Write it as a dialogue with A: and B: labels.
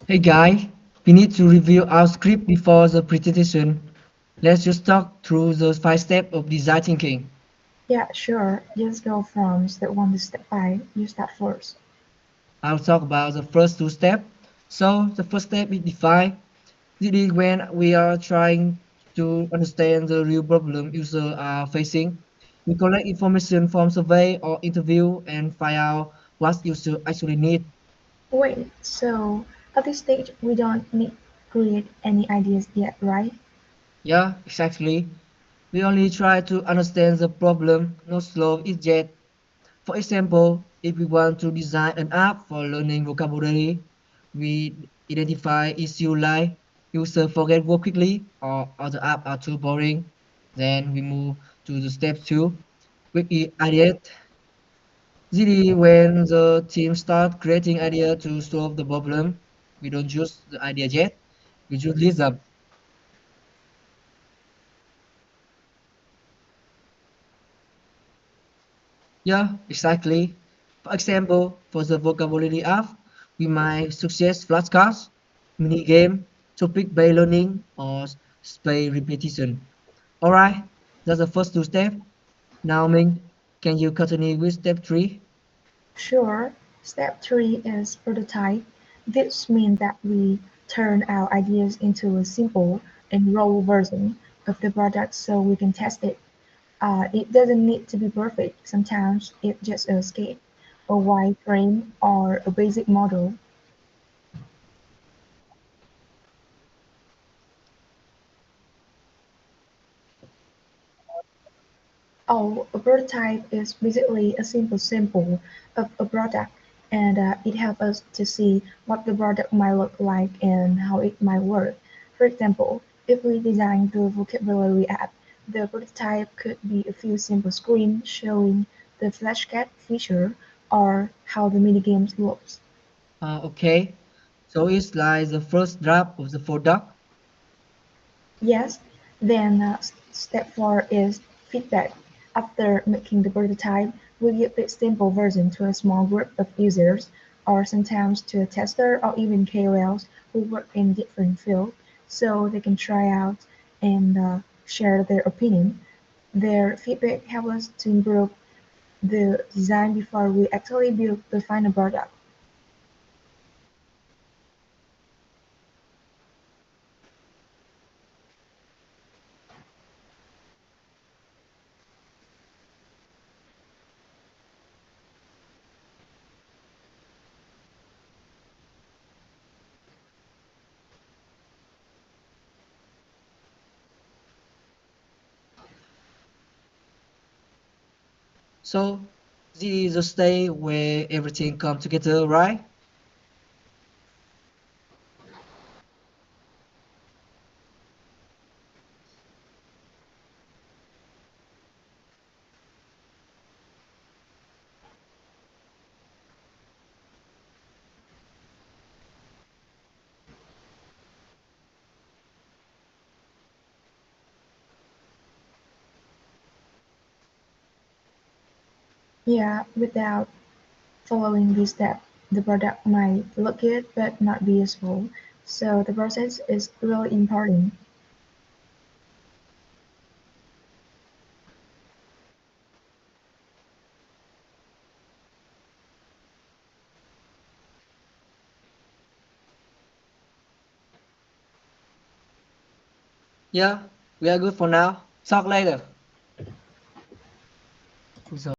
A: Hey guy, we need to review our script before the presentation. Let's just talk through the 5 steps of design thinking.
B: Yeah, sure. Just go from step one to step five. You start first.
A: I'll talk about the first 2 steps. So the first step is define. This is when we are trying to understand the real problem users are facing. We collect information from survey or interview and find out what users actually need.
B: Wait, so at this stage, we don't need create any ideas yet, right?
A: Yeah, exactly. We only try to understand the problem, not solve it yet. For example, if we want to design an app for learning vocabulary, we identify issues like user forget word quickly or other apps are too boring. Then we move to the step two, which is ideate. This is when the team start creating idea to solve the problem. We don't choose the idea yet, we just list them. Yeah, exactly. For example, for the vocabulary app, we might suggest flashcards, mini game, topic based learning, or space repetition. Alright, that's the first 2 steps. Now, Ming, can you continue with step three?
B: Sure. Step three is prototype. This means that we turn our ideas into a simple and raw version of the product so we can test it. It doesn't need to be perfect. Sometimes it's just a sketch, a wireframe, or a basic model. Oh, a prototype is basically a simple sample of a product, and it helps us to see what the product might look like and how it might work. For example, if we design the vocabulary app, the prototype could be a few simple screens showing the flashcard feature or how the minigames looks.
A: Okay, so it's like the first draft of the product.
B: Yes, then step four is feedback. After making the prototype, we give this simple version to a small group of users, or sometimes to a tester or even KOLs who work in different fields, so they can try out and share their opinion. Their feedback helps us to improve the design before we actually build the final product.
A: So this is the stage where everything comes together, right?
B: Yeah, without following this step, the product might look good but not be useful. So the process is really important.
A: Yeah, we are good for now. Talk later. Ui giời.